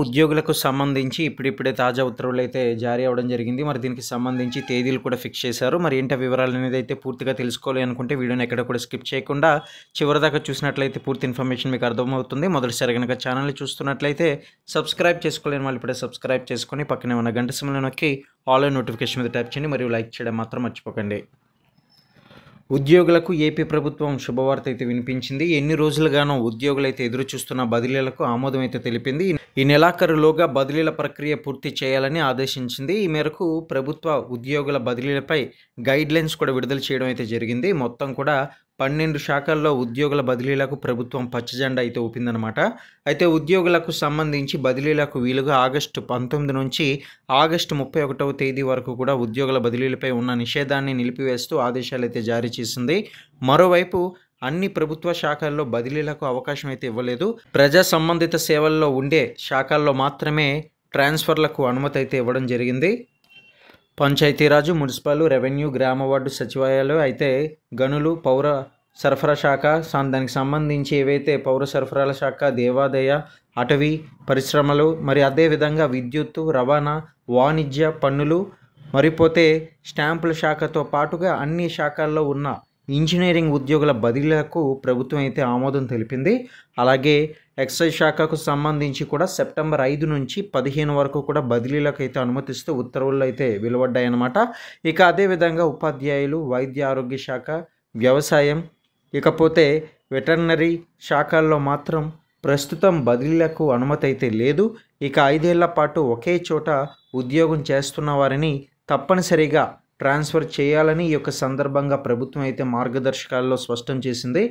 ఉద్యోగులకు సంబంధించి ఇప్పుడిప్పుడే తాజా ఉత్తర్వులైతే జారీ అవ్వడం జరిగింది. మరి దీనికి సంబంధించి తేదీలు కూడా ఫిక్స్ చేశారు. మరి ఏంటి ఆ వివరాలనేది అయితే పూర్తిగా తెలుసుకోవాలి అనుకుంటే వీడియోని ఎక్కడ కూడా స్కిప్ చేయకుండా చివరిదాకా చూసినట్లయితే పూర్తి ఇన్ఫర్మేషన్ మీకు అర్థమవుతుంది. మొదటిసారి గనుక ఛానల్ని చూస్తున్నట్లయితే సబ్స్క్రైబ్ చేసుకోలేని వాళ్ళు ఇప్పుడే సబ్స్క్రైబ్ చేసుకొని పక్కనే ఉన్న గంట సింబల్ని నొక్కి ఆల్ నోటిఫికేషన్ మీద ట్యాప్ చేయండి మరియు లైక్ చేయడం మాత్రం మర్చిపోకండి. ఉద్యోగులకు ఏపీ ప్రభుత్వం శుభవార్త అయితే వినిపించింది. ఎన్ని రోజులుగానో ఉద్యోగులైతే ఎదురు చూస్తున్న బదిలీలకు ఆమోదం అయితే తెలిపింది. ఈ నెలాఖరులోగా బదిలీల ప్రక్రియ పూర్తి చేయాలని ఆదేశించింది. ఈ మేరకు ప్రభుత్వ ఉద్యోగుల బదిలీలపై గైడ్ లైన్స్ కూడా విడుదల చేయడం అయితే జరిగింది. మొత్తం కూడా 12 శాఖల్లో ఉద్యోగుల బదిలీలకు ప్రభుత్వం పచ్చజెండా అయితే ఊపిందనమాట. అయితే ఉద్యోగులకు సంబంధించి బదిలీలకు వీలుగా ఆగస్టు 19 నుంచి ఆగస్టు 31వ తేదీ వరకు కూడా ఉద్యోగుల బదిలీలపై ఉన్న నిషేధాన్ని నిలిపివేస్తూ ఆదేశాలు అయితే జారీ చేసింది. మరోవైపు అన్ని ప్రభుత్వ శాఖల్లో బదిలీలకు అవకాశం అయితే ఇవ్వలేదు. ప్రజా సంబంధిత సేవల్లో ఉండే శాఖల్లో మాత్రమే ట్రాన్స్ఫర్లకు అనుమతి అయితే ఇవ్వడం జరిగింది. పంచాయతీరాజు, మున్సిపల్, రెవెన్యూ, గ్రామ వార్డు సచివాలయాలు అయితే గనులు, పౌర సరఫరా శాఖ, దానికి సంబంధించి ఏవైతే పౌర సరఫరాల శాఖ, దేవాదాయ, అటవీ, పరిశ్రమలు, మరి అదేవిధంగా విద్యుత్తు, రవాణా, వాణిజ్య పన్నులు, మరిపోతే స్టాంపుల శాఖతో పాటుగా అన్ని శాఖల్లో ఉన్న ఇంజనీరింగ్ ఉద్యోగుల బదిలీలకు ప్రభుత్వం అయితే ఆమోదం తెలిపింది. అలాగే ఎక్సైజ్ శాఖకు సంబంధించి కూడా సెప్టెంబర్ 5 నుంచి 15 వరకు కూడా బదిలీలకు అయితే అనుమతిస్తూ ఉత్తర్వులు అయితే వెలువడ్డాయన్నమాట. ఇక అదేవిధంగా ఉపాధ్యాయులు, వైద్య ఆరోగ్య శాఖ, వ్యవసాయం, ఇకపోతే వెటర్నరీ శాఖల్లో మాత్రం ప్రస్తుతం బదిలీలకు అనుమతి అయితే లేదు. ఇక 5 ఏళ్ల పాటు ఒకే చోట ఉద్యోగం చేస్తున్న వారిని తప్పనిసరిగా ట్రాన్స్ఫర్ చేయాలని ఈ యొక్క సందర్భంగా ప్రభుత్వం అయితే మార్గదర్శకాల్లో స్పష్టం చేసింది.